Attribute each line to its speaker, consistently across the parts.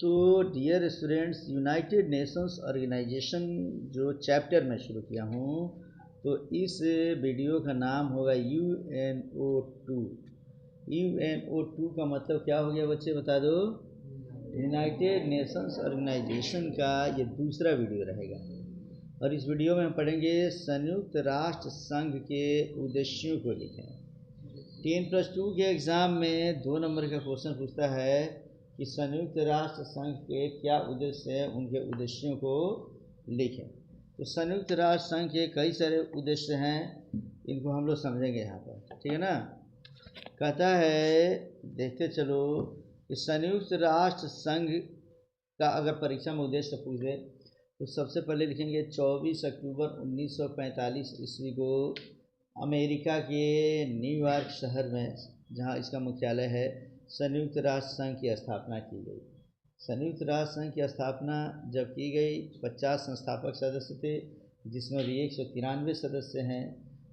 Speaker 1: तो dear students, united nations organization जो chapter मैं शुरू किया हूँ, तो इस वीडियो का नाम होगा UNO2। UNO2 का मतलब क्या हो गया बच्चे, बता दो। यूनाइटेड नेशंस ऑर्गेनाइजेशन का ये दूसरा वीडियो रहेगा, और इस वीडियो में हम पढ़ेंगे संयुक्त राष्ट्र संघ के उद्देश्यों को लिखें। 10+2 के एग्ज़ाम में 2 नंबर का क्वेश्चन पूछता है कि संयुक्त राष्ट्र संघ के क्या उद्देश्य हैं, उनके उद्देश्यों को लिखें। तो संयुक्त राष्ट्र संघ के कई सारे उद्देश्य हैं, इनको हम लोग समझेंगे यहाँ पर, ठीक है ना। कहता है, देखते चलो कि संयुक्त राष्ट्र संघ का अगर परीक्षा में उद्देश्य पूछ दे तो सबसे पहले लिखेंगे 24 अक्टूबर 1945 ईस्वी को अमेरिका के न्यूयॉर्क शहर में, जहाँ इसका मुख्यालय है, संयुक्त राष्ट्र संघ की स्थापना की गई। संयुक्त राष्ट्र संघ की स्थापना जब की गई, 50 संस्थापक सदस्य थे, जिसमें भी 193 सदस्य हैं,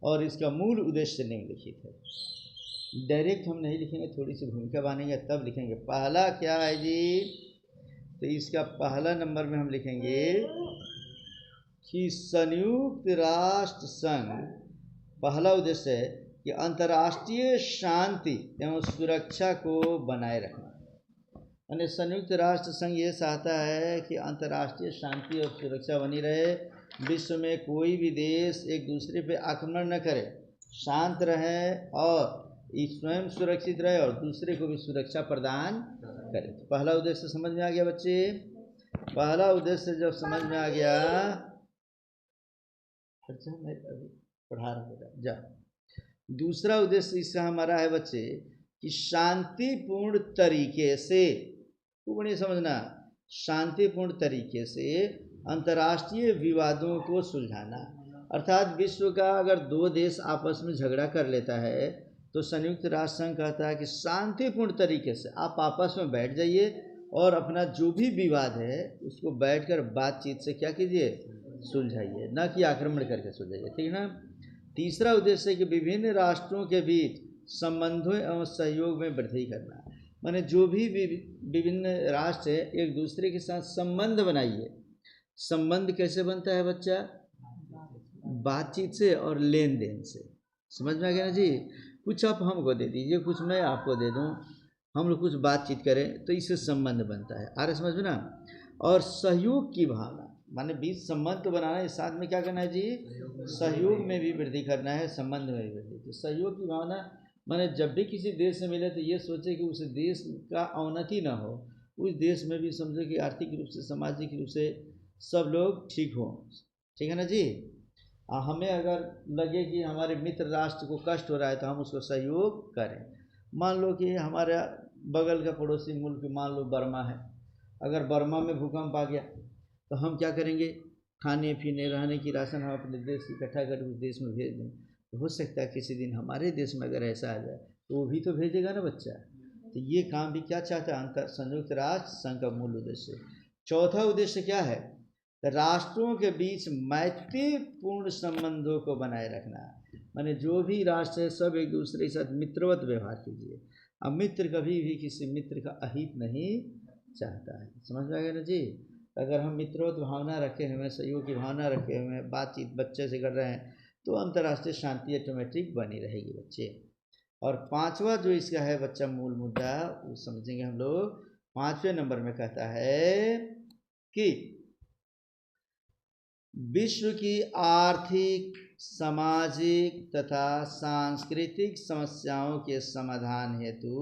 Speaker 1: और इसका मूल उद्देश्य निम्नलिखित है। डायरेक्ट हम नहीं लिखेंगे, थोड़ी सी भूमिका बनेंगे तब लिखेंगे। पहला क्या है जी, तो इसका पहला नंबर में हम लिखेंगे कि संयुक्त राष्ट्र संघ पहला उद्देश्य है कि अंतर्राष्ट्रीय शांति एवं सुरक्षा को बनाए रखना। यानी संयुक्त राष्ट्र संघ ये चाहता है कि अंतर्राष्ट्रीय शांति और सुरक्षा बनी रहे, विश्व में कोई भी देश एक दूसरे पे आक्रमण न करे, शांत रहे और स्वयं सुरक्षित रहे और दूसरे को भी सुरक्षा प्रदान करे। तो पहला उद्देश्य समझ में आ गया बच्चे। पहला उद्देश्य जब समझ में आ गया, अच्छा मैं अभी पढ़ा रहा हूँ जा। दूसरा उद्देश्य इसका हमारा है बच्चे कि शांतिपूर्ण तरीके से, खूब बढ़िया समझना, शांतिपूर्ण तरीके से अंतर्राष्ट्रीय विवादों को सुलझाना। अर्थात विश्व का अगर 2 देश आपस में झगड़ा कर लेता है तो संयुक्त राष्ट्र संघ कहता है कि शांतिपूर्ण तरीके से आप आपस में बैठ जाइए और अपना जो भी विवाद है उसको बैठकर बातचीत से क्या कीजिए, सुलझाइए, ना कि आक्रमण करके सुलझाइए, ठीक है ना। तीसरा उद्देश्य है कि विभिन्न राष्ट्रों के बीच संबंधों एवं सहयोग में वृद्धि करना। माने जो भी विभिन्न राष्ट्र है एक दूसरे के साथ संबंध बनाइए। संबंध कैसे बनता है बच्चा, बातचीत से और लेन देन से। समझ में आ गया ना जी। कुछ आप हमको दे दीजिए, कुछ मैं आपको दे दूं, हम लोग कुछ बातचीत करें तो इससे संबंध बनता है। आ रहा समझ में ना। और सहयोग की भावना, माने बीच संबंध तो बनाना है, साथ में क्या करना है जी, सहयोग में भी वृद्धि करना है, संबंध में भी वृद्धि। तो सहयोग की भावना माने जब भी किसी देश से मिले तो ये सोचे कि उस देश का अवनति ना हो, उस देश में भी समझो कि आर्थिक रूप से, सामाजिक रूप से सब लोग ठीक हों, ठीक है ना जी। हमें अगर लगे कि हमारे मित्र राष्ट्र को कष्ट हो रहा है तो हम उसको सहयोग करें। मान लो कि हमारा बगल का पड़ोसी मुल्क, मान लो बर्मा है, अगर बर्मा में भूकंप आ गया तो हम क्या करेंगे, खाने पीने रहने की राशन हम अपने देश से इकट्ठा कर उस देश में भेज दें। तो हो सकता है किसी दिन हमारे देश में अगर ऐसा आ जाए तो वो भी तो भेजेगा ना बच्चा। तो ये काम भी क्या चाहता है संयुक्त राष्ट्र संघ का मूल उद्देश्य। चौथा उद्देश्य क्या है, राष्ट्रों के बीच मैत्रीपूर्ण संबंधों को बनाए रखना। माने जो भी राष्ट्र है सब एक दूसरे के साथ मित्रवत व्यवहार कीजिए। अब मित्र कभी भी किसी मित्र का अहित नहीं चाहता है। समझ में आ गया ना जी। अगर हम मित्रवत भावना रखे हुए, सहयोग की भावना रखे हुए, बातचीत बच्चे से कर रहे हैं तो अंतर्राष्ट्रीय शांति ऑटोमेटिक बनी रहेगी बच्चे। और पांचवा जो इसका है बच्चा मूल मुद्दा, वो समझेंगे हम लोग। 5वें नंबर में कहता है कि विश्व की आर्थिक, सामाजिक तथा सांस्कृतिक समस्याओं के समाधान हेतु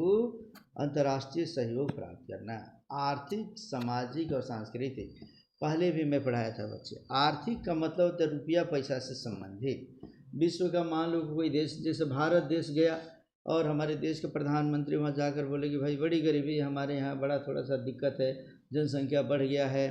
Speaker 1: अंतर्राष्ट्रीय सहयोग प्राप्त करना। आर्थिक, सामाजिक और सांस्कृतिक, पहले भी मैं पढ़ाया था बच्चे। आर्थिक का मतलब होता है रुपया पैसा से संबंधित। विश्व का मान लो कोई देश, जैसे भारत देश गया और हमारे देश के प्रधानमंत्री वहाँ जाकर बोले कि भाई बड़ी गरीबी है हमारे यहाँ, बड़ा थोड़ा सा दिक्कत है, जनसंख्या बढ़ गया है,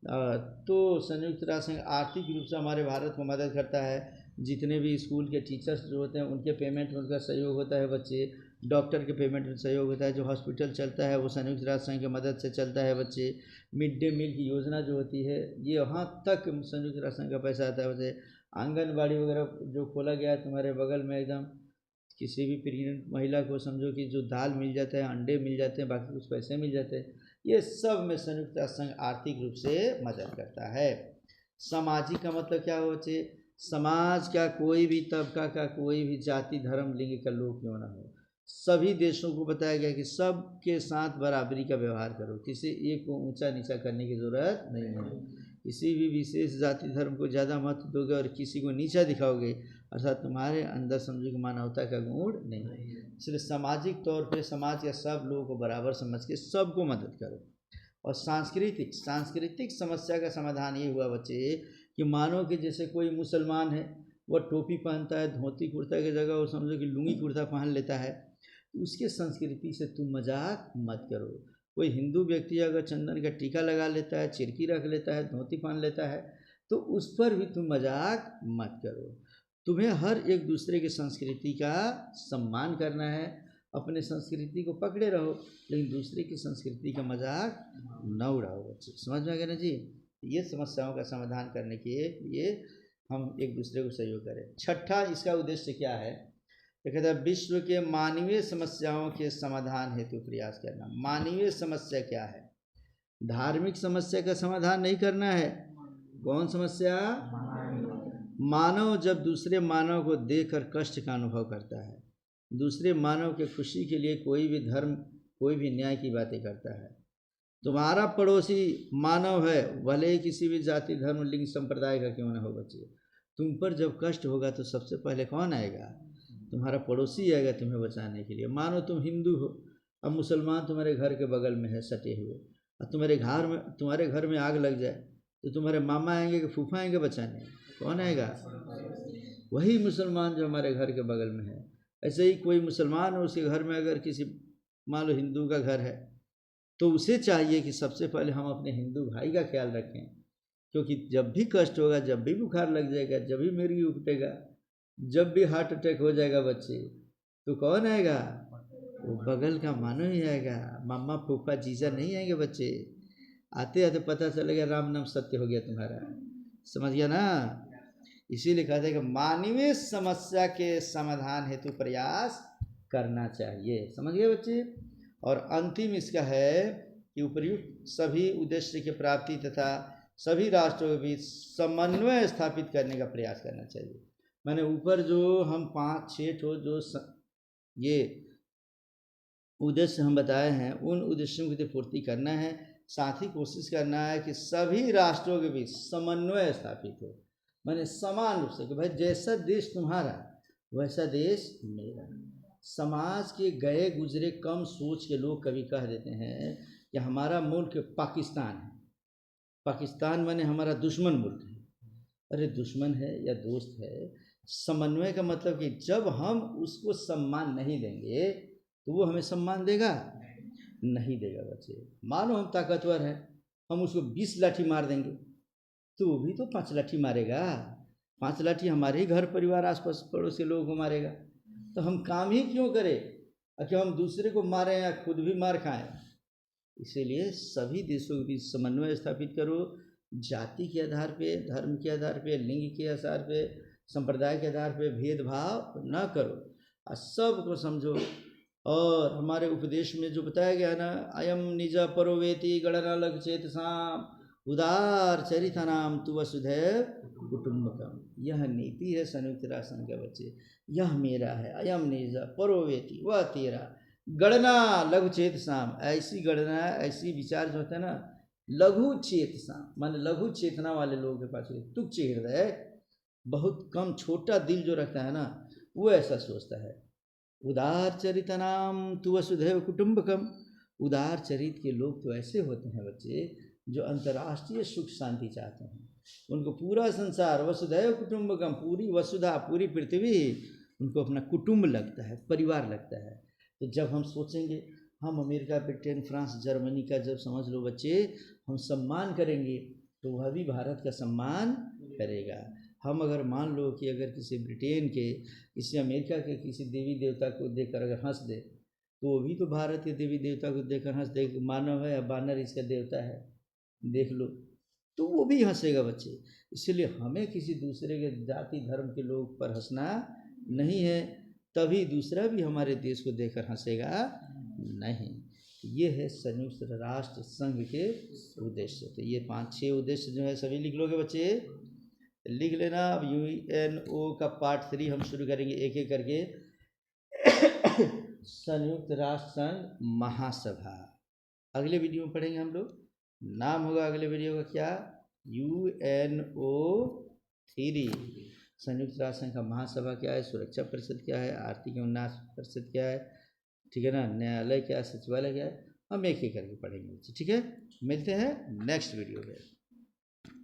Speaker 1: तो संयुक्त राष्ट्र संघ आर्थिक रूप से हमारे भारत को मदद करता है। जितने भी स्कूल के टीचर्स जो होते हैं उनके पेमेंट में उनका सहयोग होता है बच्चे। डॉक्टर के पेमेंट में सहयोग होता है। जो हॉस्पिटल चलता है वो संयुक्त राष्ट्र संघ की मदद से चलता है बच्चे। मिड डे मील की योजना जो होती है ये वहाँ तक संयुक्त राष्ट्र संघ का पैसा आता है बच्चे। आंगनबाड़ी वगैरह जो खोला गया है तुम्हारे बगल में एकदम, किसी भी प्रेग्नेंट महिला को समझो कि जो दाल मिल जाता है, अंडे मिल जाते हैं, बाकी कुछ पैसे मिल जाते हैं, ये सब में संयुक्त राष्ट्र संघ आर्थिक रूप से मदद करता है। सामाजिक का मतलब क्या हो बच्चे? समाज का कोई भी तबका का, कोई भी जाति धर्म लिंग का लोग क्यों ना हो, सभी देशों को बताया गया कि सबके साथ बराबरी का व्यवहार करो, किसी एक को ऊंचा नीचा करने की जरूरत नहीं है। किसी भी विशेष जाति धर्म को ज़्यादा महत्व दोगे और किसी को नीचा दिखाओगे, अर्थात तुम्हारे अंदर समझो कि मानवता का गुण नहीं है। इसलिए सामाजिक तौर पे समाज के सब लोगों को बराबर समझ के सबको मदद करो। और सांस्कृतिक समस्या का समाधान ये हुआ बच्चे कि मानो कि जैसे कोई मुसलमान है, वह टोपी पहनता है, धोती कुर्ता की जगह वो समझो कि लुंगी कुर्ता पहन लेता है, तो उसके संस्कृति से तुम मजाक मत करो। कोई हिंदू व्यक्ति अगर चंदन का टीका लगा लेता है, चिरकी रख लेता है, धोती पहन लेता है, तो उस पर भी तुम मजाक मत करो। तुम्हें हर एक दूसरे की संस्कृति का सम्मान करना है, अपने संस्कृति को पकड़े रहो, लेकिन दूसरे की संस्कृति का मजाक न उड़ाओ बच्चे। समझ में आ गया ना जी? ये समस्याओं का समाधान करने के लिए हम एक दूसरे को सहयोग करें। छठा इसका उद्देश्य क्या है? तो कहता है विश्व के मानवीय समस्याओं के समाधान हेतु प्रयास करना। मानवीय समस्या क्या है? धार्मिक समस्या का समाधान नहीं करना है। कौन समस्या? मानव जब दूसरे मानव को देखकर कष्ट का अनुभव करता है, दूसरे मानव के खुशी के लिए कोई भी धर्म, कोई भी न्याय की बातें करता है। तुम्हारा पड़ोसी मानव है, भले ही किसी भी जाति धर्म लिंग संप्रदाय का क्यों ना हो बच्चे, तुम पर जब कष्ट होगा तो सबसे पहले कौन आएगा? तुम्हारा पड़ोसी आएगा तुम्हें बचाने के लिए। मानो तुम हिंदू हो, अब मुसलमान तुम्हारे घर के बगल में है सटे हुए, और तुम्हारे घर में आग लग जाए, तो तुम्हारे मामा आएंगे कि फूफा आएंगे बचाने? कौन आएगा? वही मुसलमान जो हमारे घर के बगल में है। ऐसे ही कोई मुसलमान हो, उसके घर में अगर किसी मान लो हिंदू का घर है, तो उसे चाहिए कि सबसे पहले हम अपने हिंदू भाई का ख्याल रखें, क्योंकि जब भी कष्ट होगा, जब भी बुखार लग जाएगा, जब भी मिर्गी उपटेगा, जब भी हार्ट अटैक हो जाएगा बच्चे, तो कौन आएगा? वो बगल का मानो ही आएगा। मामा फूफा जीजा नहीं आएंगे बच्चे। आते आते पता चलेगा राम नाम सत्य हो गया तुम्हारा। समझ गया ना? इसीलिए कहते हैं कि मानवीय समस्या के समाधान हेतु प्रयास करना चाहिए। समझ गए बच्चे? और अंतिम इसका है कि उपर्युक्त सभी उद्देश्य की प्राप्ति तथा सभी राष्ट्रों के बीच समन्वय स्थापित करने का प्रयास करना चाहिए। मैंने ऊपर जो हम 5-6 ठो जो ये उद्देश्य हम बताए हैं, उन उद्देश्यों की पूर्ति करना है। साथ ही कोशिश करना है कि सभी राष्ट्रों के बीच समन्वय स्थापित हो, मैंने समान रूप से कि भाई जैसा देश तुम्हारा वैसा देश मेरा। समाज के गए गुजरे कम सोच के लोग कभी कह देते हैं कि हमारा मुल्क पाकिस्तान है, पाकिस्तान माने हमारा दुश्मन मुल्क है। अरे दुश्मन है या दोस्त है? समन्वय का मतलब कि जब हम उसको सम्मान नहीं देंगे तो वो हमें सम्मान देगा? नहीं देगा बच्चे। मानो हम ताकतवर हैं, हम उसको 20 लाठी मार देंगे तो वो भी तो 5 लाठी मारेगा। 5 लाठी हमारे ही घर परिवार आसपास पड़ोस के लोगों को मारेगा। तो हम काम ही क्यों करें कि हम दूसरे को मारें या खुद भी मार खाएं? इसीलिए सभी देशों के बीच समन्वय स्थापित करो। जाति के आधार पे, धर्म के आधार पे, लिंग के आधार पे, संप्रदाय के आधार पे भेदभाव न करो और सबको समझो। और हमारे उपदेश में जो बताया गया ना, अयम निज परोवेति गणना लग चेत साम उदार चरिता नाम तु वसुधैव कुटुम्बकम, यह नीति है संयुक्त राष्ट्र संघ के बच्चे। यह मेरा है, अयम निज परोवेति, वह तेरा, गणना लघु चेत साम, ऐसी गणना, ऐसी विचार जो होता है ना, लघु चेत साम माने लघु चेतना वाले लोगों के पास, तुच्छ हृदय, बहुत कम छोटा दिल जो रखता है ना, वो ऐसा सोचता है। उदार चरितनाम तु वसुधैव कुटुम्बकम, उदार चरित के लोग तो ऐसे होते हैं बच्चे जो अंतर्राष्ट्रीय सुख शांति चाहते हैं। उनको पूरा संसार वसुधैव कुटुम्बकम, पूरी वसुधा, पूरी पृथ्वी उनको अपना कुटुंब लगता है, परिवार लगता है। तो जब हम सोचेंगे हम अमेरिका, ब्रिटेन, फ्रांस, जर्मनी का जब समझ लो बच्चे हम सम्मान करेंगे तो वह भी भारत का सम्मान करेगा। हम अगर मान लो कि अगर किसी ब्रिटेन के, किसी अमेरिका के किसी देवी देवता को देखकर अगर हंस दे तो वो भी तो भारत के देवी देवता को देखकर हंस दे, मानव है या बानर इसका देवता है, देख लो, तो वो भी हंसेगा बच्चे। इसलिए हमें किसी दूसरे के जाति धर्म के लोग पर हंसना नहीं है, तभी दूसरा भी हमारे देश को देखकर हंसेगा नहीं। ये है संयुक्त राष्ट्र संघ के उद्देश्य। तो ये 5-6 उद्देश्य जो है सभी लिख लोगे बच्चे, लिख लेना। अब यूएनओ का पार्ट 3 हम शुरू करेंगे एक एक करके। संयुक्त राष्ट्र संघ महासभा अगले वीडियो में पढ़ेंगे हम लोग। नाम होगा अगले वीडियो का क्या, यूएनओ 3। संयुक्त राष्ट्र संघ का महासभा क्या है, सुरक्षा परिषद क्या है, आर्थिक एवं न्याय परिषद क्या है, ठीक है ना, न्यायालय क्या है, सचिवालय क्या है, हम एक एक करके पढ़ेंगे। ठीक है, मिलते हैं नेक्स्ट वीडियो में।